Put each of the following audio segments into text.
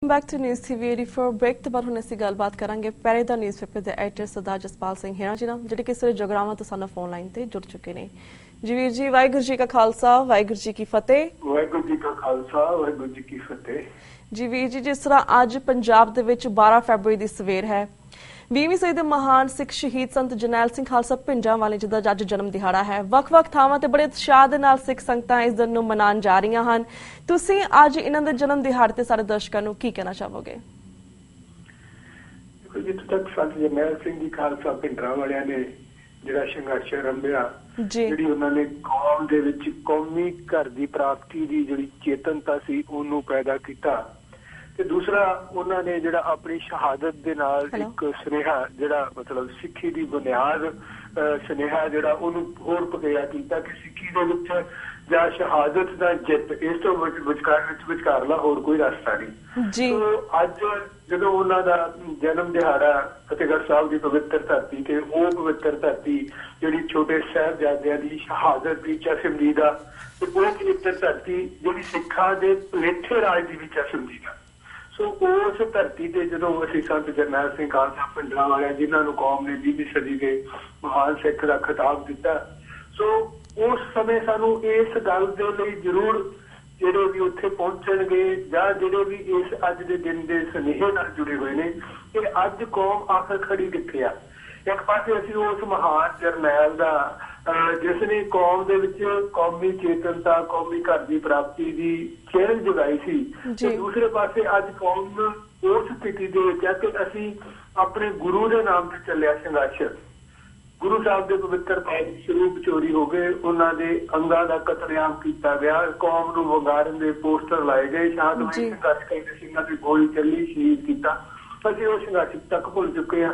Back to news TV 84 break तो बाद ਹੁਣ ਅਸੀਂ ਗੱਲਬਾਤ ਕਰਾਂਗੇ ਪਹਿਰੇ ਦਾ ਨਿਊਜ਼ਪੇਪਰ ਦੇ ਐਡੀਟਰ ਸਰਦਾਰ ਜਸਪਾਲ ਸਿੰਘ ਹੀਰਾ ਜੀ ਨਾਲ ਜਿਹੜੇ ਕਿਸੇ ਜਗਰਾਵਾਂ ਤੋਂ ਸਾਨੂੰ ਫੋਨ ਲਾਈਨ ਤੇ ਜੁੜ ਚੁੱਕੇ ਨੇ। ਜੀ ਵੀਰ ਜੀ, ਵਾਹਿਗੁਰੂ ਜੀ ਕਾ ਖਾਲਸਾ ਵਾਹਿਗੁਰੂ ਜੀ ਕੀ ਫਤਿਹ। ਵਾਹਿਗੁਰੂ ਜੀ ਕਾ ਖਾਲਸਾ ਵਾਹਿਗੁਰੂ ਜੀ ਕੀ ਫਤਿਹ। ਜੀ ਵੀਰ ਜੀ, ਜਿਸ ਤਰ੍ਹਾਂ ਅੱਜ ਪੰਜਾਬ ਦੇ ਵਿੱਚ 12 ਫਰਵਰੀ ਦੀ ਸਵੇਰ ਹੈ, 20ਵੀਂ ਸਦੀ ਦੇ ਮਹਾਨ ਸਿੱਖ ਸ਼ਹੀਦ ਸੰਤ ਜਰਨੈਲ ਸਿੰਘ ਖਾਲਸਾ ਭਿੰਡਰਾਂ ਵਾਲੇ ਜੀ ਦਾ ਅੱਜ ਜਨਮ ਦਿਹਾੜਾ ਹੈ। ਵੱਖ-ਵੱਖ ਥਾਵਾਂ ਤੇ ਬੜੇ ਉਤਸ਼ਾਹ ਦੇ ਨਾਲ ਸਿੱਖ ਸੰਗਤਾਂ ਇਸ ਦਿਨ ਨੂੰ ਮਨਾਉਣ ਜਾ ਰਹੀਆਂ ਹਨ। ਤੁਸੀਂ ਅੱਜ ਇਹਨਾਂ ਦੇ ਜਨਮ ਦਿਹਾੜੇ ਤੇ ਸਾਰੇ ਦਰਸ਼ਕਾਂ ਨੂੰ ਕੀ ਕਹਿਣਾ ਚਾਹੋਗੇ? ਜਿੱਥੇ ਤੱਕ ਸੰਤ ਜਰਨੈਲ ਸਿੰਘ ਜੀ ਖਾਲਸਾ ਭਿੰਡਰਾਂ ਵਾਲਿਆਂ ਨੇ ਜਿਹੜਾ ਸੰਘਰਸ਼ ਆਰੰਭਿਆ, ਜਿਹੜੀ ਉਹਨਾਂ ਨੇ ਕੌਮ ਦੇ ਵਿੱਚ ਕੌਮੀ ਘਰ ਦੀ ਪ੍ਰਾਪਤੀ ਦੀ ਜਿਹੜੀ ਚੇਤਨਤਾ ਸੀ ਉਹਨੂੰ ਪੈਦਾ ਕੀਤਾ, ਤੇ ਦੂਸਰਾ ਉਹਨਾਂ ਨੇ ਜਿਹੜਾ ਆਪਣੀ ਸ਼ਹਾਦਤ ਦੇ ਨਾਲ ਇੱਕ ਸੁਨੇਹਾ ਜਿਹੜਾ ਮਤਲਬ ਸਿੱਖੀ ਦੀ ਬੁਨਿਆਦ ਸੁਨੇਹਾ ਜਿਹੜਾ ਉਹਨੂੰ ਹੋਰ ਪਕਿਆ ਕੀਤਾ ਕਿ ਸਿੱਖੀ ਦੇ ਵਿੱਚ ਜਾਂ ਸ਼ਹਾਦਤ ਦਾ ਜਿੱਤ, ਇਸ ਤੋਂ ਵਿਚਕਾਰਲਾ ਹੋਰ ਕੋਈ ਰਸਤਾ ਨਹੀਂ। ਅੱਜ ਜਦੋਂ ਉਹਨਾਂ ਦਾ ਜਨਮ ਦਿਹਾੜਾ ਫਤਿਹਗੜ੍ਹ ਸਾਹਿਬ ਦੀ ਪਵਿੱਤਰ ਧਰਤੀ ਤੇ ਉਹ ਪਵਿੱਤਰ ਧਰਤੀ ਜਿਹੜੀ ਛੋਟੇ ਸਾਹਿਬਜ਼ਾਦਿਆਂ ਦੀ ਸ਼ਹਾਦਤ ਦੀ ਚਸ਼ਮਦੀਦ ਦਾ, ਤੇ ਉਹ ਪਵਿੱਤਰ ਧਰਤੀ ਜਿਹੜੀ ਸਿੱਖਾਂ ਦੇ ਪਲੇਠੇ ਰਾਜ ਦੀ ਵੀ ਚਸ਼ਮਦੀਦ ਆ। ਸੋ ਉਸ ਧਰਤੀ ਤੇ ਜਦੋਂ ਅਸੀਂ ਸੰਤ ਜਰਨੈਲ ਸਿੰਘ ਖਾਲਸਾ ਭਿੰਡਰਾਂ ਵਾਲਿਆਂ ਜਿਨ੍ਹਾਂ ਨੂੰ ਕੌਮ ਨੇ 20ਵੀਂ ਸਦੀ ਦੇ ਮਹਾਨ ਸਿੱਖ ਦਾ ਖਿਤਾਬ ਦਿੱਤਾ, ਸੋ ਉਸ ਸਮੇਂ ਸਾਨੂੰ ਇਸ ਗੱਲ ਦੇ ਲਈ ਜ਼ਰੂਰ ਜਿਹੜੇ ਵੀ ਉੱਥੇ ਪਹੁੰਚਣਗੇ ਜਾਂ ਜਿਹੜੇ ਵੀ ਇਸ ਅੱਜ ਦੇ ਦਿਨ ਦੇ ਸੁਨੇਹੇ ਨਾਲ ਜੁੜੇ ਹੋਏ ਨੇ ਕਿ ਅੱਜ ਕੌਮ ਆਖਰ ਖੜੀ ਕਿੱਥੇ ਆ। ਇੱਕ ਪਾਸੇ ਅਸੀਂ ਉਸ ਮਹਾਨ ਜਰਨੈਲ ਦਾ ਜਿਸ ਨੇ ਕੌਮ ਦੇ ਵਿੱਚ ਕੌਮੀ ਚੇਤਨਤਾ, ਕੌਮੀ ਘਰ ਦੀ ਪ੍ਰਾਪਤੀ ਦੀ ਕਿਰਨ ਜਗਾਈ ਸੀ, ਤੇ ਦੂਸਰੇ ਪਾਸੇ ਅੱਜ ਕੌਮ ਉਸ ਸਥਿਤੀ ਦੇ ਵਿੱਚ ਹੈ ਕਿ ਅਸੀਂ ਆਪਣੇ ਗੁਰੂ ਦੇ ਨਾਮ ਤੇ ਚੱਲਿਆ ਸੰਘਰਸ਼। ਗੁਰੂ ਸਾਹਿਬ ਦੇ ਪਵਿੱਤਰ ਪੈਰ ਸਰੂਪ ਚੋਰੀ ਹੋ ਗਏ, ਉਹਨਾਂ ਦੇ ਅੰਗਾਂ ਦਾ ਕਤਲੇਆਮ ਕੀਤਾ ਗਿਆ, ਕੌਮ ਨੂੰ ਵੰਗਾਰਨ ਦੇ ਪੋਸਟਰ ਲਾਏ ਗਏ, ਸ਼ਾਂਤਮਈ ਸੰਘਰਸ਼ ਕਰਦੇ ਸਿੰਘਾਂ ਦੀ ਗੋਲੀ ਚੱਲੀ, ਸ਼ਹੀਦ ਕੀਤਾ। ਅਸੀਂ ਉਹ ਸੰਘਰਸ਼ ਤੱਕ ਭੁੱਲ ਚੁੱਕੇ ਹਾਂ।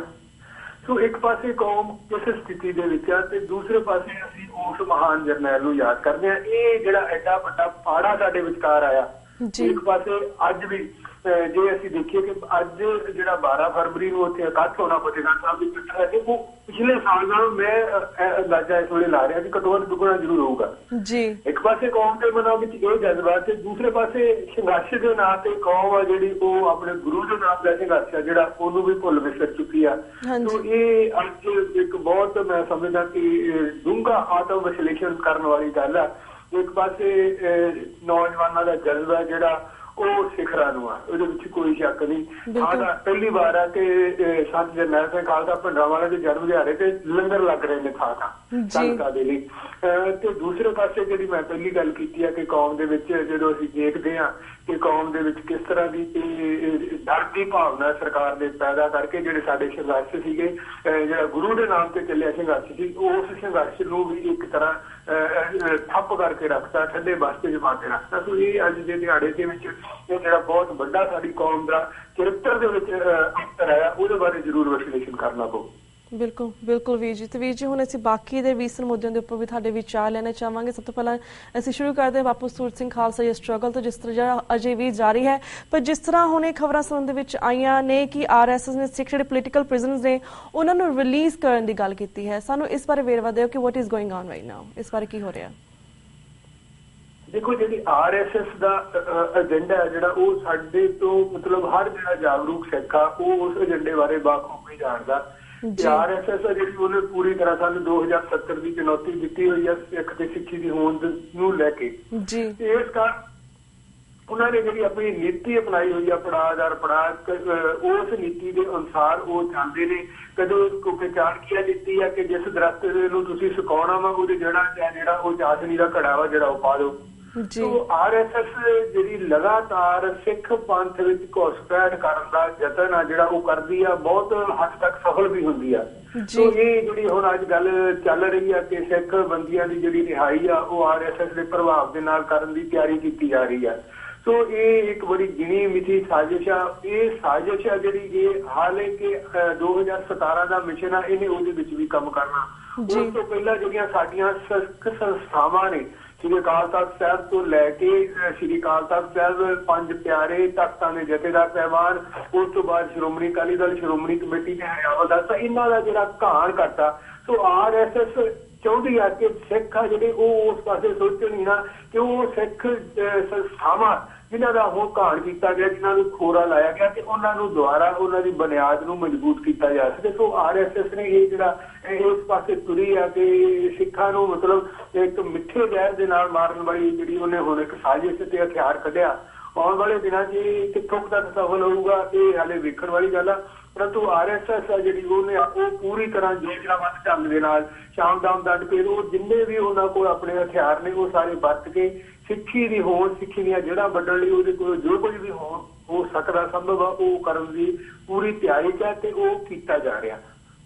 ਸੋ ਇੱਕ ਪਾਸੇ ਕੌਮ ਕਿਸ ਸਥਿਤੀ ਦੇ ਵਿੱਚ ਆ ਤੇ ਦੂਸਰੇ ਪਾਸੇ ਅਸੀਂ ਉਸ ਮਹਾਨ ਜਰਨੈਲ ਨੂੰ ਯਾਦ ਕਰਦੇ ਹਾਂ। ਇਹ ਜਿਹੜਾ ਐਡਾ ਵੱਡਾ ਪਾੜਾ ਸਾਡੇ ਵਿਚਕਾਰ ਆਇਆ, ਇੱਕ ਪਾਸੇ ਅੱਜ ਵੀ ਜੇ ਅਸੀਂ ਦੇਖੀਏ ਕਿ ਅੱਜ ਜਿਹੜਾ 12 ਫਰਵਰੀ ਨੂੰ ਉੱਥੇ ਇਕੱਠ ਹੋਣਾ ਫਤਿਹਗੜ੍ਹ ਸਾਹਿਬ ਦੀ ਪਿੱਠ ਹੈ, ਉਹ ਪਿਛਲੇ ਸਾਲ ਨਾਲੋਂ ਮੈਂ ਅੰਦਾਜ਼ਾ ਇਸ ਵੇਲੇ ਲਾ ਰਿਹਾ ਕਿ ਘੱਟੋ ਘੱਟ ਦੁੱਗਣਾ ਜ਼ਰੂਰ ਹੋਊਗਾ। ਇੱਕ ਪਾਸੇ ਕੌਮ ਦੇ ਮਨਾਂ ਵਿੱਚ ਇਹ ਜਜ਼ਬਾ ਤੇ ਦੂਸਰੇ ਪਾਸੇ ਸੰਘਰਸ਼ ਦੇ ਨਾਂ ਤੇ ਕੌਮ ਆ ਜਿਹੜੀ ਉਹ ਆਪਣੇ ਗੁਰੂ ਦੇ ਨਾਮ ਦਾ ਸੰਘਰਸ਼ ਆ ਜਿਹੜਾ ਉਹਨੂੰ ਵੀ ਭੁੱਲ ਵਿਸਰ ਚੁੱਕੀ ਆ। ਸੋ ਇਹ ਅੱਜ ਇੱਕ ਬਹੁਤ ਮੈਂ ਸਮਝਦਾ ਕਿ ਡੂੰਘਾ ਆਤਮ ਵਿਸ਼ਲੇਸ਼ਣ ਕਰਨ ਵਾਲੀ ਗੱਲ ਆ। ਇੱਕ ਪਾਸੇ ਨੌਜਵਾਨਾਂ ਦਾ ਜਜ਼ਬਾ ਜਿਹੜਾ ਉਹ ਸਿਖਰਾਂ ਨੂੰ ਆ, ਉਹਦੇ ਵਿੱਚ ਕੋਈ ਸ਼ੱਕ ਨਹੀਂ। ਪਹਿਲੀ ਵਾਰ ਆ ਕਿ ਸੰਤ ਜਰਨੈਲ ਸਿੰਘ ਖਾਲਸਾ ਭਿੰਡਰਾਂ ਵਾਲੇ ਦੇ ਜਨਮ ਦਿਹਾੜੇ ਤੇ ਲੰਗਰ ਲੱਗ ਰਹੇ ਨੇ ਥਾਂ ਸੰਗਤਾਂ ਦੇ ਲਈ। ਤੇ ਦੂਸਰੇ ਪਾਸੇ ਜਿਹੜੀ ਮੈਂ ਪਹਿਲੀ ਗੱਲ ਕੀਤੀ ਆ ਕਿ ਕੌਮ ਦੇ ਵਿੱਚ ਜਦੋਂ ਅਸੀਂ ਦੇਖਦੇ ਹਾਂ ਕਿ ਕੌਮ ਦੇ ਵਿੱਚ ਕਿਸ ਤਰ੍ਹਾਂ ਦੀ ਡਰ ਦੀ ਭਾਵਨਾ ਸਰਕਾਰ ਦੇ ਪੈਦਾ ਕਰਕੇ ਜਿਹੜੇ ਸਾਡੇ ਸੰਘਰਸ਼ ਸੀਗੇ, ਜਿਹੜਾ ਗੁਰੂ ਦੇ ਨਾਮ ਤੇ ਚੱਲਿਆ ਸੰਘਰਸ਼ ਸੀ, ਉਸ ਸੰਘਰਸ਼ ਨੂੰ ਵੀ ਇੱਕ ਤਰ੍ਹਾਂ ਠੱਪ ਕਰਕੇ ਰੱਖਤਾ, ਠੰਡੇ ਬਸਤੇ ਚ ਪਾ ਕੇ ਰੱਖਤਾ। ਸੋ ਇਹ ਅੱਜ ਦੇ ਦਿਹਾੜੇ ਦੇ ਵਿੱਚ ਇਹ ਜਿਹੜਾ ਬਹੁਤ ਵੱਡਾ ਸਾਡੀ ਕੌਮ ਦਾ ਚਰਿੱਤਰ ਦੇ ਵਿੱਚ ਅੰਤਰ ਆਇਆ, ਉਹਦੇ ਬਾਰੇ ਜ਼ਰੂਰ ਵਿਸ਼ਲੇਸ਼ਣ ਕਰਨਾ ਪਊ। ਬਿਲਕੁਲ ਬਿਲਕੁਲ ਵੀਰ ਜੀ। ਤੇ ਵੀਰ ਜੀ, ਹੁਣ ਅਸੀਂ ਬਾਕੀ ਦੇ ਰੀਸੈਂਟ ਮੁੱਦਿਆਂ ਦੇ ਉੱਪਰ ਵੀ ਤੁਹਾਡੇ ਵਿਚਾਰ ਲੈਣਾ ਚਾਹਾਂਗੇ। ਸਭ ਤੋਂ ਪਹਿਲਾਂ ਅਸੀਂ ਸ਼ੁਰੂ ਕਰਦੇ ਹਾਂ ਬਾਪੂ ਸੂਰਤ ਸਿੰਘ ਖਾਲਸਾ ਜੀ ਸਟਰਗਲ ਤੋਂ, ਜਿਸ ਤਰ੍ਹਾਂ ਜਿਹੜਾ ਅਜੇ ਵੀ ਜਾਰੀ ਹੈ। ਪਰ ਜਿਸ ਤਰ੍ਹਾਂ ਹੁਣ ਇਹ ਖਬਰਾਂ ਸੁਣਨ ਦੇ ਵਿੱਚ ਆਈਆਂ ਨੇ ਕਿ RSS ਨੇ ਸਿੱਖ ਜਿਹੜੇ ਪੋਲੀਟੀਕਲ ਪ੍ਰਿਜ਼ਨਰਸ ਨੇ ਉਹਨਾਂ ਨੂੰ ਰਿਲੀਜ਼ ਕਰਨ ਦੀ ਗੱਲ ਕੀਤੀ ਹੈ। ਸਾਨੂੰ ਇਸ ਬਾਰੇ ਵੇਰਵਾ ਦਿਓ ਕਿ what is going on right now, ਇਸ ਬਾਰੇ ਕੀ ਹੋ ਰਿਹਾ? ਦੇਖੋ, ਜਿਹੜੀ RSS ਦਾ ਏਜੰਡਾ ਹੈ ਜਿਹੜਾ ਉਹ ਸਾਡੇ ਤੋਂ ਮਤਲਬ ਹਰ ਜਿਹੜਾ ਜਾਗਰੂਕ ਸਿੱਖ ਆ ਉਹ ਉਸ ਏਜੰਡੇ ਬਾਰੇ ਬਾਖੂਬੀ ਜਾਣਦਾ। RSS ਜਿਹੜੀ ਉਹਨੇ ਪੂਰੀ ਤਰ੍ਹਾਂ ਸਾਨੂੰ 2070 ਦੀ ਚੁਣੌਤੀ ਦਿੱਤੀ ਹੋਈ ਹੈ ਸਿੱਖ ਤੇ ਸਿੱਖੀ ਦੀ ਹੋਂਦ ਨੂੰ ਲੈ ਕੇ। ਇਸ ਕਾਰਨ ਉਹਨਾਂ ਨੇ ਜਿਹੜੀ ਆਪਣੀ ਨੀਤੀ ਅਪਣਾਈ ਹੋਈ ਆ, ਪੜਾਅ ਦਰ ਪੜਾਅ, ਉਸ ਨੀਤੀ ਦੇ ਅਨੁਸਾਰ ਉਹ ਚਾਹੁੰਦੇ ਨੇ। ਕਦੋਂ ਕੋਈ ਚਾਣਕੀਆ ਦਿੱਤੀ ਆ ਕਿ ਜਿਸ ਦਰਖਤ ਨੂੰ ਤੁਸੀਂ ਸੁਕਾਉਣਾ ਵਾ ਉਹਦੇ ਜਿਹੜਾ ਉਹ ਚਾਸ਼ਨੀ ਦਾ ਘੜਾ ਵਾ ਜਿਹੜਾ ਉਹ ਪਾ ਦਿਓ। ਸੋ RSS ਜਿਹੜੀ ਲਗਾਤਾਰ ਸਿੱਖ ਪੰਥ ਵਿੱਚ ਘੁਸਪੈਠ ਕਰਨ ਦਾ ਯਤਨ ਆ ਜਿਹੜਾ ਉਹ ਕਰਦੀ ਆ, ਬਹੁਤ ਹੱਦ ਤੱਕ ਸਫਲ ਵੀ ਹੁੰਦੀ ਆ। ਸੋ ਇਹ ਜਿਹੜੀ ਹੁਣ ਅੱਜ ਗੱਲ ਚੱਲ ਰਹੀ ਆ ਕਿ ਸਿੱਖ ਬੰਦੀਆਂ ਦੀ ਜਿਹੜੀ ਰਿਹਾਈ ਆ ਉਹ RSS ਦੇ ਪ੍ਰਭਾਵ ਦੇ ਨਾਲ ਕਰਨ ਦੀ ਤਿਆਰੀ ਕੀਤੀ ਜਾ ਰਹੀ ਆ। ਸੋ ਇਹ ਇੱਕ ਬੜੀ ਗਿਣੀ ਮਿਥੀ ਸਾਜ਼ਿਸ਼ ਆ। ਇਹ ਸਾਜ਼ਿਸ਼ ਆ ਜਿਹੜੀ ਇਹ ਹਾਲੇ ਕਿ 2017 ਦਾ ਮਿਸ਼ਨ ਆ, ਇਹਨੇ ਉਹਦੇ ਵਿੱਚ ਵੀ ਕੰਮ ਕਰਨਾ। ਉਸ ਤੋਂ ਪਹਿਲਾਂ ਜਿਹੜੀਆਂ ਸਾਡੀਆਂ ਸਿੱਖ ਸੰਸਥਾਵਾਂ ਨੇ, ਸ਼੍ਰੀ ਅਕਾਲ ਤਖ਼ਤ ਸਾਹਿਬ ਤੋਂ ਲੈ ਕੇ ਸ਼੍ਰੀ ਅਕਾਲ ਤਖ਼ਤ ਸਾਹਿਬ, ਪੰਜ ਪਿਆਰੇ, ਤਖ਼ਤਾਂ ਦੇ ਜਥੇਦਾਰ ਸਾਹਿਬਾਨ, ਉਸ ਤੋਂ ਬਾਅਦ ਸ਼੍ਰੋਮਣੀ ਅਕਾਲੀ ਦਲ, ਸ਼੍ਰੋਮਣੀ ਕਮੇਟੀ ਤੇ ਹਰਿਆਣਾ, ਇਹਨਾਂ ਦਾ ਜਿਹੜਾ ਘਾਣ ਕਰਤਾ। ਸੋ RSS ਚਾਹੁੰਦੀ ਆ ਕਿ ਸਿੱਖ ਆ ਜਿਹੜੇ ਉਹ ਉਸ ਪਾਸੇ ਸੋਚਣ ਹੀ ਨਾ ਕਿ ਉਹ ਸਿੱਖ ਸੰਸਥਾਵਾਂ ਜਿਨ੍ਹਾਂ ਦਾ ਉਹ ਘਾਣ ਕੀਤਾ ਗਿਆ, ਜਿਨ੍ਹਾਂ ਨੂੰ ਖੋਰਾ ਲਾਇਆ ਗਿਆ ਤੇ ਉਹਨਾਂ ਨੂੰ ਦੁਆਰਾ ਉਹਨਾਂ ਦੀ ਬੁਨਿਆਦ ਨੂੰ ਮਜ਼ਬੂਤ ਕੀਤਾ ਜਾ ਸਕੇ। ਸੋ RSS ਨੇ ਇਹ ਜਿਹੜਾ ਇਸ ਪਾਸੇ ਤੁਰੀ ਆ ਕਿ ਸਿੱਖਾਂ ਨੂੰ ਮਤਲਬ ਇੱਕ ਮਿੱਠੇ ਜ਼ਹਿਰ ਦੇ ਨਾਲ ਮਾਰਨ ਵਾਲੀ ਜਿਹੜੀ ਉਹਨੇ ਹੁਣ ਇੱਕ ਸਾਜ਼ਿਸ਼ ਤੇ ਹਥਿਆਰ ਕੱਢਿਆ। ਆਉਣ ਵਾਲੇ ਦਿਨਾਂ 'ਚ ਕਿੱਥੋਂ ਤੱਕ ਸਫਲ ਹੋਊਗਾ ਇਹ ਹਾਲੇ ਵੇਖਣ ਵਾਲੀ ਗੱਲ ਆ। ਪਰੰਤੂ RSS ਆ ਜਿਹੜੀ ਉਹਨੇ ਉਹ ਪੂਰੀ ਤਰ੍ਹਾਂ ਯੋਜਨਾਬੱਧ ਢੰਗ ਦੇ ਨਾਲ ਸ਼ਾਮ ਦਾਮ ਦੰਡ ਭੇਦ ਉਹ ਜਿੰਨੇ ਵੀ ਉਹਨਾਂ ਕੋਲ ਆਪਣੇ ਹਥਿਆਰ ਨੇ ਉਹ ਸਾਰੇ ਵਰਤ ਕੇ ਸਿੱਖੀ ਦੀ ਹੋਂਦ, ਸਿੱਖੀ ਦੀਆਂ ਜੜ੍ਹਾਂ ਵੱਢਣ ਲਈ ਉਹਦੇ ਕੋਲ ਜੋ ਕੁਝ ਵੀ ਹੋ ਸਕਦਾ ਸੰਭਵ ਆ ਉਹ ਕਰਨ ਦੀ ਪੂਰੀ ਤਿਆਰੀ 'ਚ ਹੈ ਤੇ ਉਹ ਕੀਤਾ ਜਾ ਰਿਹਾ।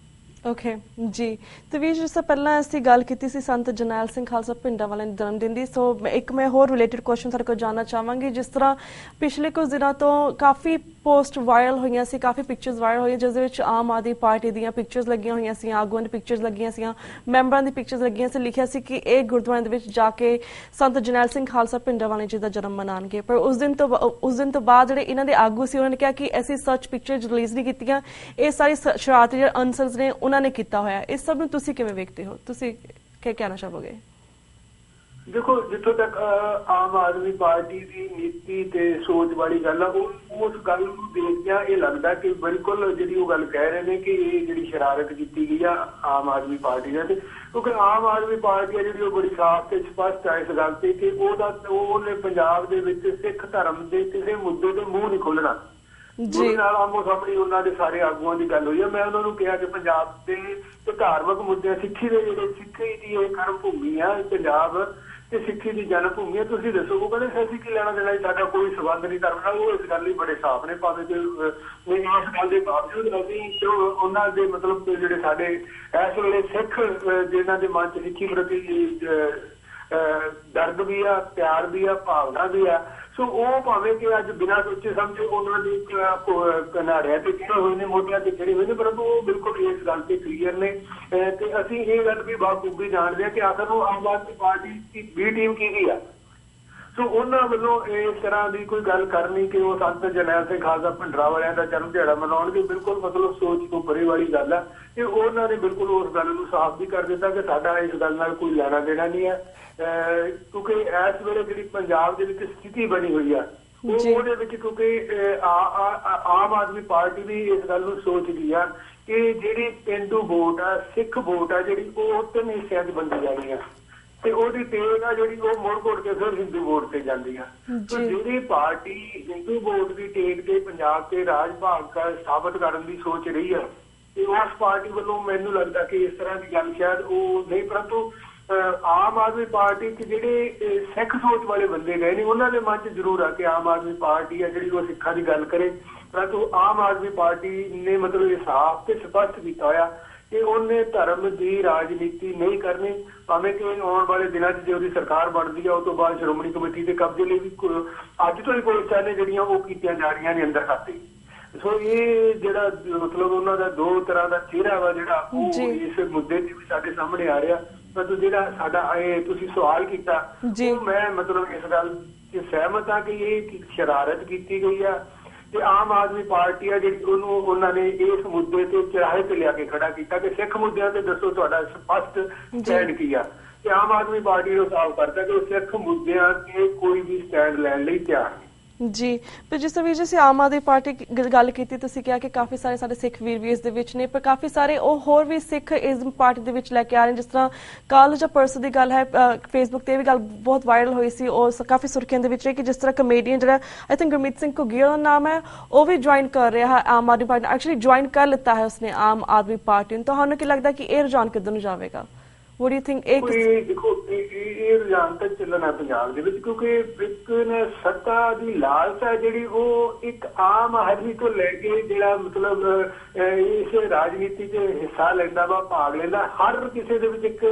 ਓਕੇ ਜੀ, ਤੇ ਵੀਰ ਜਿਸ ਤੋਂ ਪਹਿਲਾਂ ਅਸੀਂ ਗੱਲ ਕੀਤੀ ਸੀ ਸੰਤ ਜਰਨੈਲ ਸਿੰਘ ਖਾਲਸਾ ਪਿੰਡਾਂ ਵਾਲਿਆਂ ਦੇ ਜਨਮ ਦਿਨ ਦੀ, ਸੋ ਇੱਕ ਮੈਂ ਹੋਰ ਰਿਲੇਟਡ ਕੁਐਸਚਨ ਤੁਹਾਡੇ ਕੋਲ ਜਾਣਨਾ ਚਾਹਾਂਗੀ। ਜਿਸ ਤਰ੍ਹਾਂ ਪਿਛਲੇ ਕੁਝ ਦਿਨਾਂ ਤੋਂ ਕਾਫੀ ਪੋਸਟ ਵਾਇਰਲ ਹੋਈਆਂ ਸੀ, ਕਾਫੀ ਪਿਕਚਰਸ ਵਾਇਰਲ ਹੋਈਆਂ ਜਿਸ ਦੇ ਵਿੱਚ ਆਮ ਆਦਮੀ ਪਾਰਟੀ ਦੀਆਂ ਪਿਕਚਰਸ ਲੱਗੀਆਂ ਹੋਈਆਂ ਸੀ, ਆਗੂਆਂ ਦੀ ਪਿਕਚਰਸ ਲੱਗੀਆਂ ਸੀ, ਮੈਂਬਰਾਂ ਦੀ ਪਿਕਚਰਸ ਲੱਗੀਆਂ ਸੀ, ਲਿਖਿਆ ਸੀ ਕਿ ਇਹ ਗੁਰਦੁਆਰੇ ਦੇ ਵਿੱਚ ਜਾ ਕੇ ਸੰਤ ਜਰਨੈਲ ਸਿੰਘ ਖਾਲਸਾ ਪਿੰਡਾਂ ਵਾਲੇ ਜੀ ਦਾ ਜਨਮ ਮਨਾਉਣਗੇ। ਪਰ ਉਸ ਦਿਨ ਤੋਂ ਬਾਅਦ ਜਿਹੜੇ ਇਹਨਾਂ ਦੇ ਆਗੂ ਸੀ ਉਹਨਾਂ ਨੇ ਕਿਹਾ ਕਿ ਅਸੀਂ ਸੱਚ ਪਿਕਚਰ ਰਿਲੀਜ਼ ਨਹੀਂ ਕੀਤੀਆਂ, ਇਹ ਸਾਰੀ ਸ਼ਰਾਰਤੀ ਜਿਹੜੇ ਅਨਸਰਸ ਨੇ ਉਹਨਾਂ ਨੇ ਕੀਤਾ ਹੋਇਆ। ਇਸ ਸਭ ਨੂੰ ਤੁਸੀਂ ਕਿਵੇਂ ਵੇਖਦੇ ਹੋ, ਤੁਸੀਂ ਕੀ ਕਹਿਣਾ ਚਾਹੋਗੇ? ਦੇਖੋ, ਜਿੱਥੋਂ ਤੱਕ ਆਮ ਆਦਮੀ ਪਾਰਟੀ ਦੀ ਨੀਤੀ ਤੇ ਸੋਚ ਵਾਲੀ ਗੱਲ ਆ ਉਸ ਗੱਲ ਨੂੰ ਦੇਖਦਿਆਂ ਇਹ ਲੱਗਦਾ ਕਿ ਬਿਲਕੁਲ ਜਿਹੜੀ ਉਹ ਗੱਲ ਕਹਿ ਰਹੇ ਨੇ ਕਿ ਇਹ ਜਿਹੜੀ ਸ਼ਰਾਰਤ ਕੀਤੀ ਗਈ ਆ ਆਮ ਆਦਮੀ ਪਾਰਟੀ ਨਾਲ, ਕਿਉਂਕਿ ਆਮ ਆਦਮੀ ਪਾਰਟੀ ਆ ਜਿਹੜੀ ਉਹ ਬੜੀ ਸਾਫ਼ ਤੇ ਸਪਸ਼ਟ ਆ ਇਸ ਗੱਲ ਤੇ ਕਿ ਉਹਨੇ ਪੰਜਾਬ ਦੇ ਵਿੱਚ ਸਿੱਖ ਧਰਮ ਦੇ ਕਿਸੇ ਮੁੱਦੇ ਤੇ ਮੂੰਹ ਨਹੀਂ ਖੋਲਣਾ। ਜਿਹਦੇ ਨਾਲ ਆਮੋ ਸਾਹਮਣੇ ਉਹਨਾਂ ਦੇ ਸਾਰੇ ਆਗੂਆਂ ਦੀ ਗੱਲ ਹੋਈ ਆ। ਮੈਂ ਉਹਨਾਂ ਨੂੰ ਕਿਹਾ ਕਿ ਪੰਜਾਬ ਦੇ ਧਾਰਮਿਕ ਮੁੱਦੇ, ਸਿੱਖੀ ਦੇ ਜਿਹੜੇ ਸਿੱਖੀ ਦੀ ਇਹ ਕਰਮ ਭੂਮੀ ਆ ਪੰਜਾਬ ਤੇ ਸਿੱਖੀ ਦੀ ਜਨਮ ਭੂਮੀ ਆ, ਤੁਸੀਂ ਦੱਸੋ। ਉਹ ਕਹਿੰਦੇ ਅਸੀਂ ਕੀ ਲੈਣਾ ਦੇਣਾ, ਸਾਡਾ ਕੋਈ ਸੰਬੰਧ ਨਹੀਂ ਧਰਮ ਨਾਲ। ਉਹ ਇਸ ਗੱਲ ਲਈ ਬੜੇ ਸਾਫ਼ ਨੇ, ਭਾਵੇਂ ਕਿ ਇਸ ਗੱਲ ਦੇ ਬਾਵਜੂਦ ਅਸੀਂ ਉਹਨਾਂ ਦੇ ਮਤਲਬ ਜਿਹੜੇ ਸਾਡੇ ਇਸ ਵੇਲੇ ਸਿੱਖ ਜਿਹਨਾਂ ਦੇ ਮਨ 'ਚ ਸਿੱਖੀ ਪ੍ਰਤੀ ਦਰਦ ਵੀ ਆ, ਪਿਆਰ ਵੀ ਆ, ਭਾਵਨਾ ਵੀ ਆ, ਸੋ ਉਹ ਭਾਵੇਂ ਕਿ ਅੱਜ ਬਿਨਾਂ ਸੋਚੇ ਸਮਝੇ ਉਹਨਾਂ ਦੀ ਕਨਾੜਿਆਂ ਤੇ ਚੜੇ ਹੋਏ ਨੇ, ਮੋਢਿਆਂ ਤੇ ਚੜੇ ਹੋਏ ਨੇ, ਪਰੰਤੂ ਉਹ ਬਿਲਕੁਲ ਇਸ ਗੱਲ ਤੇ ਕਲੀਅਰ ਨੇ। ਤੇ ਅਸੀਂ ਇਹ ਗੱਲ ਵੀ ਬਾਖੂਬੀ ਜਾਣਦੇ ਹਾਂ ਕਿ ਆਖਰ ਨੂੰ ਆਮ ਆਦਮੀ ਪਾਰਟੀ ਦੀ B ਟੀਮ ਕੀ ਗਈ ਆ। ਸੋ ਉਹਨਾਂ ਵੱਲੋਂ ਇਸ ਤਰ੍ਹਾਂ ਦੀ ਕੋਈ ਗੱਲ ਕਰਨੀ ਕਿ ਉਹ ਸੰਤ ਜਰਨੈਲ ਸਿੰਘ ਖਾਲਸਾ ਭਿੰਡਰਾਂ ਵਾਲਿਆਂ ਦਾ ਜਨਮ ਦਿਹਾੜਾ ਮਨਾਉਣਗੇ, ਬਿਲਕੁਲ ਮਤਲਬ ਸੋਚ ਤੋਂ ਪਰੇ ਵਾਲੀ ਗੱਲ ਆ। ਤੇ ਉਹਨਾਂ ਨੇ ਬਿਲਕੁਲ ਉਸ ਗੱਲ ਨੂੰ ਸਾਫ਼ ਵੀ ਕਰ ਦਿੱਤਾ ਕਿ ਸਾਡਾ ਇਸ ਗੱਲ ਨਾਲ ਕੋਈ ਲੈਣਾ ਦੇਣਾ ਨਹੀਂ ਹੈ, ਕਿਉਂਕਿ ਇਸ ਵੇਲੇ ਜਿਹੜੀ ਪੰਜਾਬ ਦੇ ਵਿੱਚ ਸਥਿਤੀ ਬਣੀ ਹੋਈ ਆ ਉਹਦੇ ਵਿੱਚ ਕਿਉਂਕਿ ਆਮ ਆਦਮੀ ਪਾਰਟੀ ਵੀ ਇਸ ਗੱਲ ਨੂੰ ਸੋਚਦੀ ਆ ਕਿ ਜਿਹੜੀ ਪੇਂਡੂ ਵੋਟ ਆ, ਸਿੱਖ ਵੋਟ ਆ ਜਿਹੜੀ ਉਹ 3 ਹਿੱਸਿਆਂ 'ਚ ਵੰਡੀ ਜਾਣੀ ਆ ਤੇ ਉਹਦੀ ਟੇਕ ਆ ਜਿਹੜੀ ਉਹ ਮੁੜ ਕੇ ਫਿਰ ਹਿੰਦੂ ਵੋਟ ਤੇ ਜਾਂਦੀ ਆ। ਤੇ ਜਿਹੜੀ ਪਾਰਟੀ ਹਿੰਦੂ ਵੋਟ ਦੀ ਟੇਕ ਤੇ ਪੰਜਾਬ ਤੇ ਰਾਜ ਭਾਗ ਸਾਬਤ ਕਰਨ ਦੀ ਸੋਚ ਰਹੀ ਆ ਤੇ ਉਸ ਪਾਰਟੀ ਵੱਲੋਂ ਮੈਨੂੰ ਲੱਗਦਾ ਕਿ ਇਸ ਤਰ੍ਹਾਂ ਦੀ ਗੱਲ ਸ਼ਾਇਦ ਉਹ ਨਹੀਂ, ਪਰੰਤੂ ਆਮ ਆਦਮੀ ਪਾਰਟੀ ਚ ਜਿਹੜੇ ਸਿੱਖ ਸੋਚ ਵਾਲੇ ਬੰਦੇ ਗਏ ਨੇ ਉਹਨਾਂ ਦੇ ਮਨ ਚ ਜ਼ਰੂਰ ਆ ਕਿ ਆਮ ਆਦਮੀ ਪਾਰਟੀ ਆ ਜਿਹੜੀ ਉਹ ਸਿੱਖਾਂ ਦੀ ਗੱਲ ਕਰੇ, ਪਰੰਤੂ ਆਮ ਆਦਮੀ ਪਾਰਟੀ ਨੇ ਮਤਲਬ ਇਹ ਸਾਫ਼ ਤੇ ਸਪਸ਼ਟ ਕੀਤਾ ਹੋਇਆ ਕਿ ਉਹਨੇ ਧਰਮ ਦੀ ਰਾਜਨੀਤੀ ਨਹੀਂ ਕਰਨੀ, ਭਾਵੇਂ ਕਿ ਆਉਣ ਵਾਲੇ ਦਿਨਾਂ 'ਚ ਜੇ ਉਹਦੀ ਸਰਕਾਰ ਬਣਦੀ ਆ ਉਸ ਤੋਂ ਬਾਅਦ ਸ਼੍ਰੋਮਣੀ ਕਮੇਟੀ ਦੇ ਕਬਜ਼ੇ ਲਈ ਵੀ ਅੱਜ ਤੋਂ ਹੀ ਕੋਸ਼ਿਸ਼ਾਂ ਨੇ ਜਿਹੜੀਆਂ ਉਹ ਕੀਤੀਆਂ ਜਾ ਰਹੀਆਂ ਨੇ ਅੰਦਰ ਖਾਤੇ। ਸੋ ਇਹ ਜਿਹੜਾ ਮਤਲਬ ਉਹਨਾਂ ਦਾ 2 ਤਰ੍ਹਾਂ ਦਾ ਚਿਹਰਾ ਵਾ ਜਿਹੜਾ ਉਹ ਇਸ ਮੁੱਦੇ ਤੇ ਵੀ ਸਾਡੇ ਸਾਹਮਣੇ ਆ ਰਿਹਾ। ਪਰ ਜਿਹੜਾ ਸਾਡਾ ਇਹ ਤੁਸੀਂ ਸਵਾਲ ਕੀਤਾ ਉਹ ਮੈਂ ਮਤਲਬ ਇਸ ਗੱਲ 'ਚ ਸਹਿਮਤ ਆ ਕਿ ਇਹ ਸ਼ਰਾਰਤ ਕੀਤੀ ਗਈ ਆ ਤੇ ਆਮ ਆਦਮੀ ਪਾਰਟੀ ਆ ਜਿਹੜੀ ਉਹਨੂੰ ਉਹਨਾਂ ਨੇ ਇਸ ਮੁੱਦੇ ਤੇ ਚਰਾਹੇ ਤੇ ਲਿਆ ਕੇ ਖੜਾ ਕੀਤਾ ਕਿ ਸਿੱਖ ਮੁੱਦਿਆਂ ਤੇ ਦੱਸੋ ਤੁਹਾਡਾ ਸਪਸ਼ਟ ਸਟੈਂਡ ਕੀ ਆ, ਤੇ ਆਮ ਆਦਮੀ ਪਾਰਟੀ ਨੂੰ ਸਾਫ਼ ਕਰਦਾ ਕਿ ਉਹ ਸਿੱਖ ਮੁੱਦਿਆਂ ਤੇ ਕੋਈ ਵੀ ਸਟੈਂਡ ਲੈਣ ਲਈ ਤਿਆਰ ਨਹੀਂ। ਜੀ, ਪਰ ਜਿਸ ਤਰ੍ਹਾਂ ਵੀ ਅਸੀਂ ਆਮ ਆਦਮੀ ਪਾਰਟੀ ਗੱਲ ਕੀਤੀ, ਤੁਸੀਂ ਕਿਹਾ ਕਿ ਕਾਫੀ ਸਾਰੇ ਸਾਡੇ ਸਿੱਖ ਵੀਰ ਵੀ ਇਸ ਦੇ ਵਿੱਚ ਨੇ, ਪਰ ਕਾਫੀ ਸਾਰੇ ਉਹ ਹੋਰ ਵੀ ਸਿੱਖ ਇਸ ਪਾਰਟੀ ਦੇ ਵਿੱਚ ਲੈ ਕੇ ਆ ਰਹੇ ਨੇ। ਜਿਸ ਤਰ੍ਹਾਂ ਕੱਲ੍ਹ ਜਾਂ ਪਰਸੋਂ ਦੀ ਗੱਲ ਹੈ, ਫੇਸਬੁੱਕ ਤੇ ਇਹ ਵੀ ਗੱਲ ਬਹੁਤ ਵਾਇਰਲ ਹੋਈ ਸੀ, ਉਹ ਕਾਫੀ ਸੁਰਖੀਆਂ ਦੇ ਵਿੱਚ ਹੈ ਕਿ ਜਿਸ ਤਰ੍ਹਾਂ ਕਮੇਡੀਅਨ ਜਿਹੜਾ ਆਈ ਥਿੰਕ ਗੁਰਮੀਤ ਸਿੰਘ ਘੁੱਗੀ ਦਾ ਨਾਮ ਹੈ, ਉਹ ਵੀ ਜੁਆਇਨ ਕਰ ਰਿਹਾ ਹੈ Aam Aadmi party, actually join ਕਰ ਲਿੱਤਾ ਹੈ ਉਸਨੇ ਆਮ ਆਦਮੀ ਪਾਰਟੀ ਨੂੰ। ਤੁਹਾਨੂੰ ਕੀ ਲੱਗਦਾ ਕਿ ਇਹ ਰੁਝਾਨ ਕਿੱਧਰ ਨੂੰ ਜਾਵੇਗਾ? What do you think? ਦੇਖੋ ਇਹ ਰੁਝਾਨ ਤਾਂ ਚੱਲਣਾ ਪੰਜਾਬ ਦੇ ਵਿੱਚ, ਕਿਉਂਕਿ ਇੱਕ ਸੱਤਾ ਦੀ ਲਾਲਸਾ ਜਿਹੜੀ ਉਹ ਇੱਕ ਆਮ ਆਦਮੀ ਤੋਂ ਲੈ ਕੇ ਜਿਹੜਾ ਮਤਲਬ ਇਸ ਰਾਜਨੀਤੀ 'ਚ ਹਿੱਸਾ ਲੈਂਦਾ ਵਾ, ਭਾਗ ਲੈਂਦਾ, ਹਰ ਕਿਸੇ ਦੇ ਵਿੱਚ ਇੱਕ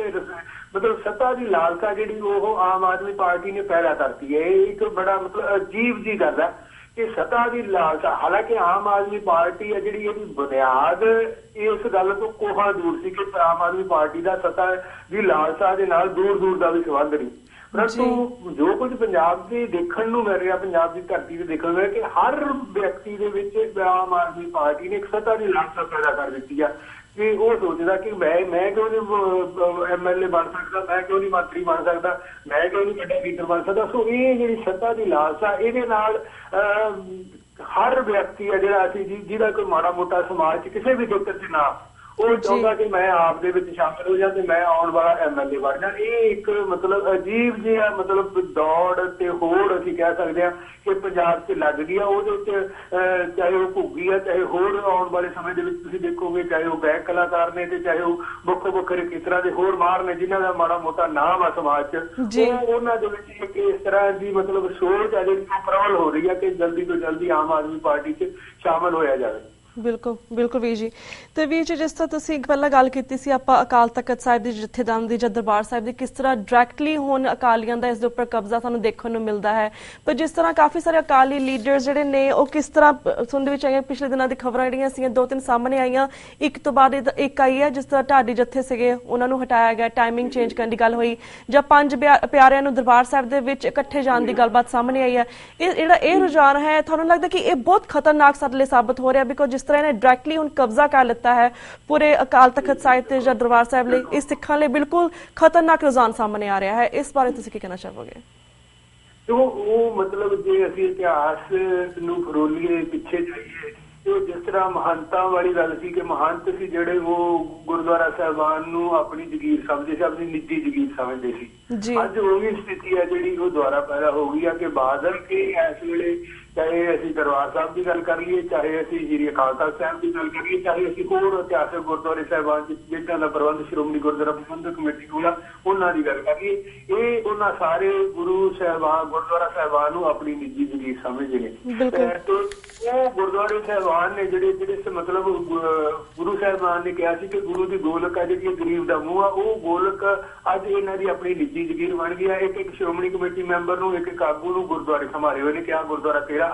ਮਤਲਬ ਸੱਤਾ ਦੀ ਲਾਲਸਾ ਜਿਹੜੀ ਉਹ ਆਮ ਆਦਮੀ ਪਾਰਟੀ ਨੇ ਪੈਦਾ ਕਰਤੀ ਹੈ। ਇਹ ਇੱਕ ਬੜਾ ਮਤਲਬ ਅਜੀਬ ਜੀ ਗੱਲ ਹੈ ਕਿ ਸੱਤਾ ਦੀ ਲਾਲਸਾ, ਹਾਲਾਂਕਿ ਆਮ ਆਦਮੀ ਪਾਰਟੀ ਹੈ ਜਿਹੜੀ ਇਹਦੀ ਬੁਨਿਆਦ ਇਸ ਗੱਲ ਤੋਂ ਕੋਹਾਂ ਦੂਰ ਸੀ ਕਿ ਆਮ ਆਦਮੀ ਪਾਰਟੀ ਦਾ ਸੱਤਾ ਦੀ ਲਾਲਸਾ ਦੇ ਨਾਲ ਦੂਰ ਦਾ ਵੀ ਸੰਬੰਧ ਨਹੀਂ, ਪਰੰਤੂ ਜੋ ਕੁਝ ਪੰਜਾਬ ਦੇ ਦੇਖਣ ਨੂੰ ਮਿਲ ਰਿਹਾ, ਪੰਜਾਬ ਦੀ ਧਰਤੀ ਤੇ ਦੇਖਣ ਨੂੰ ਮਿਲ ਰਿਹਾ ਕਿ ਹਰ ਵਿਅਕਤੀ ਦੇ ਵਿੱਚ ਆਮ ਆਦਮੀ ਪਾਰਟੀ ਨੇ ਇੱਕ ਸੱਤਾ ਦੀ ਲਾਲਸਾ ਪੈਦਾ ਕਰ ਦਿੱਤੀ ਆ ਕਿ ਉਹ ਸੋਚਦਾ ਕਿ ਮੈਂ ਕਿਉਂ ਨਹੀਂ MLA ਬਣ ਸਕਦਾ, ਮੈਂ ਕਿਉਂ ਨਹੀਂ ਮੰਤਰੀ ਬਣ ਸਕਦਾ, ਮੈਂ ਕਿਉਂ ਨਹੀਂ ਵੱਡਾ ਲੀਡਰ ਬਣ ਸਕਦਾ। ਸੋ ਇਹ ਜਿਹੜੀ ਸੱਤਾ ਦੀ ਲਾਲਸਾ, ਇਹਦੇ ਨਾਲ ਹਰ ਵਿਅਕਤੀ ਹੈ ਜਿਹੜਾ ਅਸੀਂ ਜਿਹਦਾ ਕੋਈ ਮਾੜਾ ਮੋਟਾ ਸਮਾਜ 'ਚ ਕਿਸੇ ਵੀ ਖੇਤਰ 'ਚ ਨਾ, ਉਹ ਚਾਹੁੰਦਾ ਕਿ ਮੈਂ ਆਪ ਦੇ ਵਿੱਚ ਸ਼ਾਮਿਲ ਹੋ ਜਾ ਤੇ ਮੈਂ ਆਉਣ ਵਾਲਾ MLA ਬਣ ਜਾ। ਇਹ ਇੱਕ ਮਤਲਬ ਅਜੀਬ ਜਿਹਾ ਮਤਲਬ ਦੌੜ ਤੇ ਹੋੜ ਅਸੀਂ ਕਹਿ ਸਕਦੇ ਹਾਂ ਕਿ ਪੰਜਾਬ 'ਚ ਲੱਗ ਗਈ ਆ। ਉਹਦੇ ਵਿੱਚ ਚਾਹੇ ਉਹ ਘੁੱਗੀ ਆ, ਚਾਹੇ ਹੋਰ ਆਉਣ ਵਾਲੇ ਸਮੇਂ ਦੇ ਵਿੱਚ ਤੁਸੀਂ ਦੇਖੋਗੇ, ਚਾਹੇ ਉਹ ਗਾਇਕ ਕਲਾਕਾਰ ਨੇ ਤੇ ਚਾਹੇ ਉਹ ਵੱਖੋ ਵੱਖਰੇ ਖੇਤਰਾਂ ਦੇ ਹੋਰ ਮਾਹਰ ਨੇ ਜਿਨ੍ਹਾਂ ਦਾ ਮਾੜਾ ਮੋਟਾ ਨਾਮ ਆ ਸਮਾਜ 'ਚ, ਉਹਨਾਂ ਦੇ ਵਿੱਚ ਇੱਕ ਇਸ ਤਰ੍ਹਾਂ ਦੀ ਮਤਲਬ ਸੋਚ ਆ ਜਿਹੜੀ ਪ੍ਰਬਲ ਹੋ ਰਹੀ ਹੈ ਕਿ ਜਲਦੀ ਤੋਂ ਜਲਦੀ ਆਮ ਆਦਮੀ ਪਾਰਟੀ 'ਚ ਸ਼ਾਮਿਲ ਹੋਇਆ ਜਾਵੇ। ਬਿਲਕੁਲ ਬਿਲਕੁਲ ਵੀਰ ਜੀ। ਤੇ ਵੀਰ ਜੀ, ਜਿਸ ਤਰ੍ਹਾਂ ਤੁਸੀਂ ਪਹਿਲਾਂ ਗੱਲ ਕੀਤੀ ਸੀ ਆਪਾਂ ਅਕਾਲ ਤਖਤ ਸਾਹਿਬ ਦੀ ਜਥੇਦਾਰਾਂ ਜਾਂ ਦਰਬਾਰ ਸਾਹਿਬ ਦੀ, ਕਿਸ ਤਰ੍ਹਾਂ ਡਾਇਰੈਕਟਲੀ ਹੁਣ ਅਕਾਲੀਆਂ ਦਾ ਇਸ ਦੇ ਉੱਪਰ ਕਬਜ਼ਾ ਸਾਨੂੰ ਦੇਖਣ ਨੂੰ ਮਿਲਦਾ ਹੈ, ਪਰ ਜਿਸ ਤਰ੍ਹਾਂ ਕਾਫੀ ਸਾਰੇ ਅਕਾਲੀ ਲੀਡਰ ਜਿਹੜੇ ਨੇ ਉਹ ਕਿਸ ਤਰ੍ਹਾਂ ਸੁਣਨ ਵਿੱਚ ਆਈਆਂ, ਪਿਛਲੇ ਦਿਨਾਂ ਦੀ ਖਬਰਾਂ ਜਿਹੜੀਆਂ ਸੀਗੀਆਂ 2-3 ਸਾਹਮਣੇ ਆਈਆਂ, ਇੱਕ ਤੋਂ ਬਾਅਦ ਇੱਕ ਆਈ ਹੈ, ਜਿਸ ਤਰ੍ਹਾਂ ਢਾਡੀ ਜੱਥੇ ਸੀਗੇ ਉਹਨਾਂ ਨੂੰ ਹਟਾਇਆ ਗਿਆ, ਟਾਈਮਿੰਗ ਚੇਂਜ ਕਰਨ ਦੀ ਗੱਲ ਹੋਈ, ਜਾਂ 5 ਪਿਆਰਿਆਂ ਨੂੰ ਦਰਬਾਰ ਸਾਹਿਬ ਦੇ ਵਿੱਚ ਇਕੱਠੇ ਜਾਣ ਦੀ ਗੱਲਬਾਤ ਸਾਹਮਣੇ ਆਈ ਹੈ। ਇਹ ਰੁਝਾਨ ਹੈ, ਤੁਹਾਨੂੰ ਲੱਗਦਾ ਕਿ ਇਹ ਬਹੁਤ ਖਤਰਨਾਕ ਸਾਡੇ ਲਈ ਸਾਬਤ ਹੋ ਰਿਹਾ, ਬਿਕੋਜ਼ ਜਿਸ ਤਰ੍ਹਾਂ ਇਹਨੇ ਡਾਇਰੈਕਟਲੀ ਹੁਣ ਕਬਜ਼ਾ ਕਰ ਲਿੱਤਾ ਹੈ ਪੂਰੇ ਅਕਾਲ ਤਖਤ ਸਾਹਿਬ ਤੇ ਜਾਂ ਦਰਬਾਰ ਸਾਹਿਬ ਲਈ, ਇਸ ਸਿੱਖਾਂ ਲਈ ਬਿਲਕੁਲ ਖਤਰਨਾਕ ਰੁਝਾਨ ਸਾਹਮਣੇ ਆ ਰਿਹਾ ਹੈ। ਇਸ ਬਾਰੇ ਤੁਸੀਂ ਕੀ ਕਹਿਣਾ ਚਾਹੋਗੇ? ਉਹ ਮਤਲਬ ਜੇ ਅਸੀਂ ਇਤਿਹਾਸ ਨੂੰ ਫਰੋਲੀਏ, ਪਿੱਛੇ ਜਾਈਏ, ਤੇ ਜਿਸ ਤਰ੍ਹਾਂ ਮਹੰਤਾਂ ਵਾਲੀ ਗੱਲ ਸੀ ਕਿ ਮਹੰਤ ਸੀ ਜਿਹੜੇ ਉਹ ਗੁਰਦੁਆਰਾ ਸਾਹਿਬਾਨ ਨੂੰ ਆਪਣੀ ਜਗੀਰ ਸਮਝਦੇ ਸੀ, ਆਪਣੀ ਨਿੱਜੀ ਜਗੀਰ ਸਮਝਦੇ ਸੀ। ਅੱਜ ਉਹ ਵੀ ਸਥਿਤੀ ਹੈ ਜਿਹੜੀ ਉਹ ਦੁਆਰਾ ਪੈਦਾ ਹੋ ਗਈ ਆ ਕਿ ਬਾਦਲ ਕੇ ਇਸ ਵੇਲੇ ਚਾਹੇ ਅਸੀਂ ਦਰਬਾਰ ਸਾਹਿਬ ਦੀ ਗੱਲ ਕਰ ਲਈਏ, ਚਾਹੇ ਅਸੀਂ ਸ਼੍ਰੀ ਅਕਾਲ ਤਖਤ ਸਾਹਿਬ ਦੀ ਗੱਲ ਕਰੀਏ, ਚਾਹੇ ਅਸੀਂ ਹੋਰ ਇਤਿਹਾਸਕ ਗੁਰਦੁਆਰੇ ਸਾਹਿਬਾਨ ਜਿਨ੍ਹਾਂ ਦਾ ਪ੍ਰਬੰਧ ਸ਼੍ਰੋਮਣੀ ਗੁਰਦੁਆਰਾ ਪ੍ਰਬੰਧਕ ਕਮੇਟੀ ਕੋਲ ਆ ਉਹਨਾਂ ਦੀ ਗੱਲ ਕਰੀਏ, ਇਹ ਉਹਨਾਂ ਸਾਰੇ ਗੁਰੂ ਸਾਹਿਬਾਨ ਗੁਰਦੁਆਰਾ ਸਾਹਿਬਾਨ ਨੂੰ ਆਪਣੀ ਨਿੱਜੀ ਜਗੀਰ ਸਮਝਦੇ ਨੇ। ਤੇ ਉਹ ਗੁਰਦੁਆਰੇ ਸਾਹਿਬਾਨ ਨੇ ਜਿਹੜੇ ਮਤਲਬ ਗੁਰੂ ਸਾਹਿਬਾਨ ਨੇ ਕਿਹਾ ਸੀ ਕਿ ਗੁਰੂ ਦੀ ਗੋਲਕ ਆ ਜਿਹੜੀ ਗਰੀਬ ਦਾ ਮੂੰਹ ਆ, ਉਹ ਗੋਲਕ ਅੱਜ ਇਹਨਾਂ ਦੀ ਆਪਣੀ ਨਿੱਜੀ ਜਗੀਰ ਬਣ ਗਈ ਆ। ਇੱਕ ਸ਼੍ਰੋਮਣੀ ਕਮੇਟੀ ਮੈਂਬਰ ਨੂੰ, ਇੱਕ ਆਗੂ ਨੂੰ ਗੁਰਦੁਆਰੇ ਸੰਭਾਲੇ ਹੋਏ ਨੇ ਕਿ ਆਹ ਗੁਰਦੁਆਰਾ ਤੇਰਾ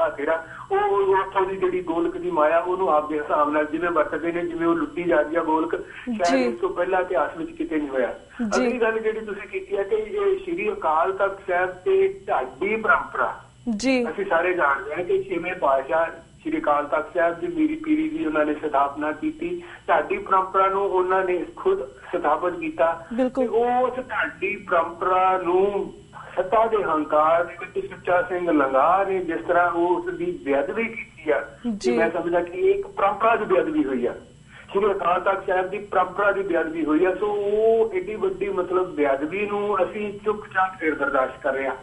ਉਹ ਉੱਥੋਂ ਦੀ ਜਿਹੜੀ ਗੋਲਕ ਦੀ ਮਾਇਆ ਉਹਨੂੰ ਆਪਦੇ ਹਿਸਾਬ ਨਾਲ ਜਿਵੇਂ ਵਰਤਦੇ ਨੇ, ਜਿਵੇਂ ਉਹ ਲੁੱਟੀ ਜਾ ਰਹੀ ਆ ਗੋਲਕ, ਸ਼ਾਇਦ ਇਸ ਤੋਂ ਪਹਿਲਾਂ ਇਤਿਹਾਸ ਵਿੱਚ ਕਿਤੇ ਨਹੀਂ ਹੋਇਆ। ਅਗਲੀ ਗੱਲ ਜਿਹੜੀ ਤੁਸੀਂ ਕੀਤੀ ਹੈ ਕਿ ਇਹ ਸ਼੍ਰੀ ਅਕਾਲ ਤਖਤ ਸਾਹਿਬ ਤੇ ਢਾਡੀ ਪਰੰਪਰਾ, ਅਸੀਂ ਸਾਰੇ ਜਾਣਦੇ ਹਾਂ ਕਿ 6ਵੇਂ ਪਾਤਸ਼ਾਹ ਸ਼੍ਰੀ ਅਕਾਲ ਤਖਤ ਸਾਹਿਬ ਦੀ ਮੀਰੀ ਪੀਰੀ ਦੀ ਉਹਨਾਂ ਨੇ ਸਥਾਪਨਾ ਕੀਤੀ। ਢਾਡੀ ਪਰੰਪਰਾ ਨੂੰ ਉਹਨਾਂ ਨੇ ਖੁਦ ਸਥਾਪਿਤ ਕੀਤਾ ਤੇ ਉਸ ਢਾਡੀ ਪਰੰਪਰਾ ਨੂੰ ਸੱਤਾ ਦੇ ਹੰਕਾਰ ਦੇ ਵਿੱਚ ਸੁੱਚਾ ਸਿੰਘ ਲੰਗਾਹ ਨੇ ਜਿਸ ਤਰ੍ਹਾਂ ਉਸ ਦੀ ਬੇਅਦਬੀ ਕੀਤੀ ਆ, ਮੈਂ ਸਮਝਦਾ ਕਿ ਇੱਕ ਪਰੰਪਰਾ ਦੀ ਬੇਅਦਬੀ ਹੋਈ ਆ, ਸ਼੍ਰੀ ਅਕਾਲ ਤਖਤ ਸਾਹਿਬ ਦੀ ਪਰੰਪਰਾ ਦੀ ਬੇਅਦਬੀ ਹੋਈ ਆ। ਸੋ ਉਹ ਏਡੀ ਵੱਡੀ ਮਤਲਬ ਬੇਅਦਬੀ ਨੂੰ ਅਸੀਂ ਚੁੱਪਚਾਪ ਫੇਰ ਬਰਦਾਸ਼ਤ ਕਰ ਰਹੇ ਹਾਂ।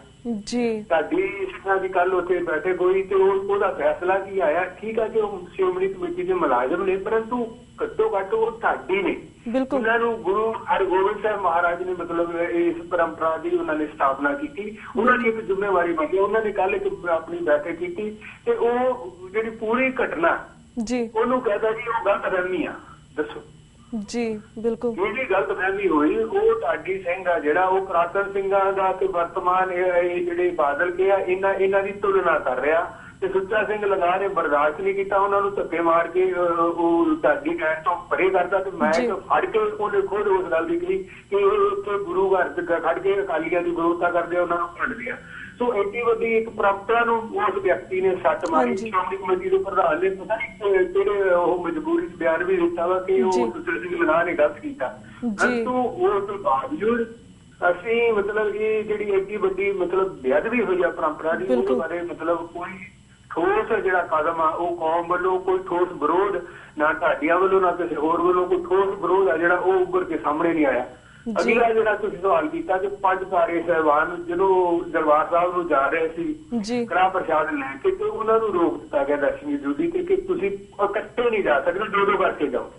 ਸਾਡੀ ਸਿੱਖਾਂ ਦੀ ਕੱਲ ਉੱਥੇ ਬੈਠੇ ਹੋਈ ਤੇ ਉਹਦਾ ਫੈਸਲਾ ਕੀ ਆਇਆ, ਠੀਕ ਆ ਕਿ ਉਹ ਸ਼੍ਰੋਮਣੀ ਕਮੇਟੀ ਦੇ ਮੁਲਾਜ਼ਮ ਨੇ, ਪਰੰਤੂ ਘੱਟੋ ਘੱਟ ਉਹ ਢਾਡੀ ਨੇ, ਉਹਨਾਂ ਨੂੰ ਗੁਰੂ ਹਰਗੋਬਿੰਦ ਸਾਹਿਬ ਮਹਾਰਾਜ ਨੇ ਮਤਲਬ ਇਸ ਪਰੰਪਰਾ ਦੀ ਉਹਨਾਂ ਨੇ ਸਥਾਪਨਾ ਕੀਤੀ, ਉਹਨਾਂ ਦੀ ਇੱਕ ਜ਼ਿੰਮੇਵਾਰੀ ਬਣੀ। ਉਹਨਾਂ ਨੇ ਕੱਲ ਇੱਕ ਆਪਣੀ ਬੈਠਕ ਕੀਤੀ ਤੇ ਉਹ ਜਿਹੜੀ ਪੂਰੀ ਘਟਨਾ ਉਹਨੂੰ ਕਹਿੰਦਾ ਜੀ ਉਹ ਗਲਤਫਹਿਮੀ ਆ। ਦੱਸੋ ਜੀ, ਬਿਲਕੁਲ ਜਿਹੜੀ ਗਲਤਫਹਿਮੀ ਹੋਈ ਉਹ ਢਾਡੀ ਸਿੰਘ ਆ ਜਿਹੜਾ ਉਹ ਪੁਰਾਤਨ ਸਿੰਘਾਂ ਦਾ ਤੇ ਵਰਤਮਾਨ ਇਹ ਜਿਹੜੇ ਬਾਦਲ ਕੇ ਆ ਇਹਨਾਂ ਦੀ ਤੁਲਨਾ ਕਰ ਰਿਹਾ ਤੇ ਸੁੱਚਾ ਸਿੰਘ ਲੰਗਾਹ ਨੇ ਬਰਦਾਸ਼ਤ ਨਹੀਂ ਕੀਤਾ, ਉਹਨਾਂ ਨੂੰ ਧੱਕੇ ਮਾਰ ਕੇ ਉਹ ਢਾਡੀ ਕਹਿਣ ਤੋਂ ਪਰੇ ਕਰਦਾ ਤੇ ਮੈਂ ਫੜ ਕੇ ਉਹਨੇ ਖੁਦ ਉਸ ਗੱਲ ਦੀ ਕਹੀ ਕਿ ਉੱਥੇ ਗੁਰੂ ਘਰ ਖੜ ਕੇ ਅਕਾਲੀਆਂ ਦੀ ਵਿਰੋਧਤਾ ਕਰਦੇ ਉਹਨਾਂ ਨੂੰ ਭੰਡਦੇ ਆ। ਸੋ ਐਡੀ ਵੱਡੀ ਇੱਕ ਪਰੰਪਰਾ ਨੂੰ ਉਸ ਵਿਅਕਤੀ ਨੇ ਸੱਟ ਮਾਰੀ। ਸ਼੍ਰੋਮਣੀ ਕਮੇਟੀ ਦੇ ਪ੍ਰਧਾਨ ਨੇ ਪਤਾ ਨਹੀਂ ਕਿਹੜੇ ਉਹ ਮਜਬੂਰੀ ਚ ਬਿਆਨ ਵੀ ਦਿੱਤਾ ਵਾ ਕਿ ਉਹ ਸੁੱਚਾ ਸਿੰਘ ਲੰਗਾਹ ਨੇ ਗਲਤ ਕੀਤਾ, ਪਰੰਤੂ ਉਸ ਤੋਂ ਬਾਵਜੂਦ ਅਸੀਂ ਮਤਲਬ ਇਹ ਜਿਹੜੀ ਐਡੀ ਵੱਡੀ ਮਤਲਬ ਬੇਅਦਬੀ ਹੋਈ ਆ ਪਰੰਪਰਾ ਦੀ, ਉਹਦੇ ਬਾਰੇ ਮਤਲਬ ਕੋਈ ਠੋਸ ਜਿਹੜਾ ਕਦਮ ਆ ਉਹ ਕੌਮ ਵੱਲੋਂ ਕੋਈ ਠੋਸ ਵਿਰੋਧ ਨਾ ਢਾਡੀਆਂ ਵੱਲੋਂ ਨਾ ਕਿਸੇ ਹੋਰ ਵੱਲੋਂ ਕੋਈ ਠੋਸ ਵਿਰੋਧ ਆ ਜਿਹੜਾ ਉਹ ਉੱਭਰ ਕੇ ਸਾਹਮਣੇ ਨਹੀਂ ਆਇਆ। ਅਗਲਾ ਜਿਹੜਾ ਤੁਸੀਂ ਸਵਾਲ ਕੀਤਾ ਕਿ 5 ਪਿਆਰੇ ਸਾਹਿਬਾਨ ਜਦੋਂ ਦਰਬਾਰ ਸਾਹਿਬ ਨੂੰ ਜਾ ਰਹੇ ਸੀ ਕੜਾਹ ਪ੍ਰਸ਼ਾਦ ਲੈ ਕੇ ਤੇ ਉਹਨਾਂ ਨੂੰ ਰੋਕ ਦਿੱਤਾ ਗਿਆ ਦਰਸ਼ਨੀ ਡਿਊਟੀ ਤੇ ਕਿ ਤੁਸੀਂ ਇਕੱਠੇ ਨਹੀਂ ਜਾ ਸਕਦੇ, ਦੋ ਕਰਕੇ ਜਾਓ।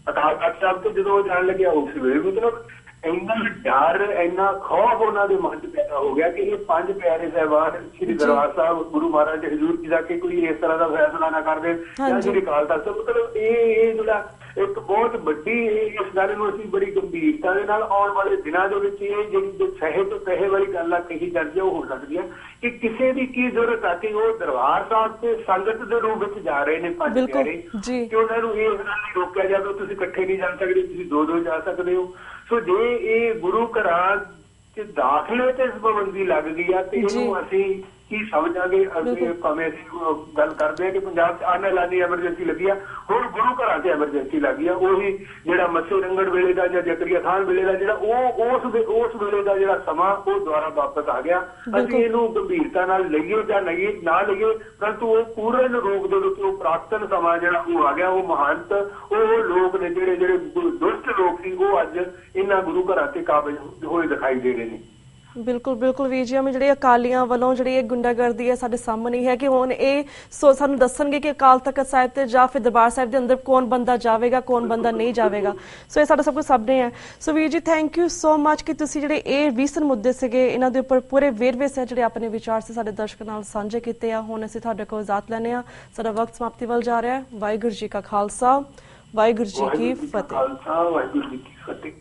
ਅਕਾਲ ਤਖਤ ਸਾਹਿਬ ਤੇ ਜਦੋਂ ਜਾਣ ਲੱਗਿਆ ਉਸ ਵੇਲੇ ਮਤਲਬ ਇੰਨਾ ਡਰ ਇੰਨਾ ਖੌਫ ਉਹਨਾਂ ਦੇ ਮਨ 'ਚ ਪੈਦਾ ਹੋ ਗਿਆ ਕਿ ਇਹ 5 ਪਿਆਰੇ ਸਾਹਿਬਾਨ ਸ਼੍ਰੀ ਦਰਬਾਰ ਸਾਹਿਬ ਗੁਰੂ ਮਹਾਰਾਜ ਦੇ ਹਜ਼ੂਰ 'ਚ ਜਾ ਕੇ ਕੋਈ ਇਸ ਤਰ੍ਹਾਂ ਦਾ ਫੈਸਲਾ ਨਾ ਕਰਦੇ ਜਾਂ ਸ਼੍ਰੀ ਅਕਾਲ ਤਖਤ। ਮਤਲਬ ਇਹ ਜਿਹੜਾ ਇੱਕ ਬਹੁਤ ਵੱਡੀ ਇਸ ਗੱਲ ਨੂੰ ਅਸੀਂ ਬੜੀ ਗੰਭੀਰਤਾ ਦੇ ਨਾਲ ਆਉਣ ਵਾਲੇ ਦਿਨਾਂ ਦੇ ਵਿੱਚ ਇਹ ਜਿਹੜੀ ਸਹਿ ਤੋਂ ਪਹਿਲੇ ਵਾਲੀ ਗੱਲ ਆ ਕਹੀ ਜਾਂਦੀ ਆ ਉਹ ਹੋ ਸਕਦੀ ਹੈ ਕਿ ਕਿਸੇ ਦੀ ਕੀ ਜ਼ਰੂਰਤ ਆ ਕਿ ਉਹ ਦਰਬਾਰ ਸਾਹਿਬ ਤੇ ਸੰਗਤ ਦੇ ਰੂਪ ਵਿੱਚ ਜਾ ਰਹੇ ਨੇ 5 ਪਿਆਰੇ ਕਿ ਉਹਨਾਂ ਨੂੰ ਇਸ ਨਾਲ ਨਹੀਂ ਰੋਕਿਆ ਜਾਵੇ ਤੁਸੀਂ ਇਕੱਠੇ ਨਹੀਂ ਜਾ ਸਕਦੇ, ਤੁਸੀਂ ਦੋ ਜਾ ਸਕਦੇ ਹੋ। ਸੋ ਜੇ ਇਹ ਗੁਰੂ ਘਰਾਂ ਚ ਦਾਖਲੇ ਤੇ ਪਾਬੰਦੀ ਲੱਗ ਗਈ ਆ ਤੇ ਇਹਨੂੰ ਅਸੀਂ ਕੀ ਸਮਝਾਂਗੇ। ਅੱਗੇ ਭਾਵੇਂ ਅਸੀਂ ਗੱਲ ਕਰਦੇ ਹਾਂ ਕਿ ਪੰਜਾਬ 'ਚ ਆਨੇ-ਲਾਨੀ ਐਮਰਜੈਂਸੀ ਲੱਗੀ ਆ, ਹੁਣ ਗੁਰੂ ਘਰਾਂ 'ਚ ਐਮਰਜੈਂਸੀ ਲੱਗੀ ਆ। ਉਹੀ ਜਿਹੜਾ ਮੱਸੇ ਰੰਗੜ ਵੇਲੇ ਦਾ ਜਾਂ ਜ਼ਕਰੀਆ ਖਾਨ ਵੇਲੇ ਦਾ ਜਿਹੜਾ ਉਸ ਵੇਲੇ ਦਾ ਜਿਹੜਾ ਸਮਾਂ ਉਹ ਦੁਬਾਰਾ ਵਾਪਸ ਆ ਗਿਆ। ਅਸੀਂ ਇਹਨੂੰ ਗੰਭੀਰਤਾ ਨਾਲ ਲਈਏ ਜਾਂ ਨਾ ਲਈਏ, ਪਰੰਤੂ ਉਹ ਪੂਰਨ ਰੂਪ ਦੇ ਵਿੱਚ ਉਹ ਪ੍ਰਾਤਨ ਸਮਾਂ ਜਿਹੜਾ ਉਹ ਆ ਗਿਆ। ਉਹ ਮਹੰਤ, ਉਹ ਲੋਕ ਨੇ ਜਿਹੜੇ ਦੁਸ਼ਟ ਲੋਕ ਸੀ, ਉਹ ਅੱਜ ਇਹਨਾਂ ਗੁਰੂ ਘਰਾਂ ਤੇ ਕਾਬਜ਼ ਹੋਏ ਦਿਖਾਈ ਦੇ ਰਹੇ ਨੇ। ਬਿਲਕੁਲ ਬਿਲਕੁਲ ਵੀਰ ਜੀ, ਜਿਹੜੀ ਅਕਾਲੀਆਂ ਵੱਲੋਂ ਜਿਹੜੀ ਇਹ ਗੁੰਡਾਗਰਦੀ ਹੈ ਸਾਡੇ ਸਾਹਮਣੇ ਹੈ ਕਿ ਹੁਣ ਇਹ ਸਾਨੂੰ ਦੱਸਣਗੇ ਕਿ ਅਕਾਲ ਤਖਤ ਸਾਹਿਬ ਤੇ ਜਾਂ ਫਿਰ ਦਰਬਾਰ ਸਾਹਿਬ ਦੇ ਅੰਦਰ ਕੌਣ ਬੰਦਾ ਜਾਵੇਗਾ, ਕੌਣ ਬੰਦਾ ਨਹੀਂ ਜਾਵੇਗਾ। ਸੋ ਇਹ ਸਾਡਾ ਸਭ ਕੁਝ ਸਾਹਮਣੇ ਹੈ। ਸੋ ਵੀਰ ਜੀ, ਥੈਂਕ ਯੂ ਸੋ ਮਚ ਕਿ ਤੁਸੀਂ ਜਿਹੜੇ ਇਹ ਰੀਸਨ ਮੁੱਦੇ ਸੀਗੇ ਇਹਨਾਂ ਦੇ ਉੱਪਰ ਪੂਰੇ ਵੇਰਵੇ ਸੇ ਜਿਹੜੇ ਆਪਣੇ ਵਿਚਾਰ ਸੀ ਸਾਡੇ ਦਰਸ਼ਕਾਂ ਨਾਲ ਸਾਂਝੇ ਕੀਤੇ ਆ। ਹੁਣ ਅਸੀਂ ਤੁਹਾਡੇ ਕੋਲ ਇਜਾਜ਼ਤ ਲੈਂਦੇ ਹਾਂ, ਸਾਡਾ ਵਕਤ ਸਮਾਪਤੀ ਵੱਲ ਜਾ ਰਿਹਾ ਹੈ। ਵਾਹਿਗੁਰੂ ਜੀ ਕਾ ਖਾਲਸਾ, ਵਾਹਿਗੁਰੂ ਜੀ ਕੀ ਫਤਿਹ।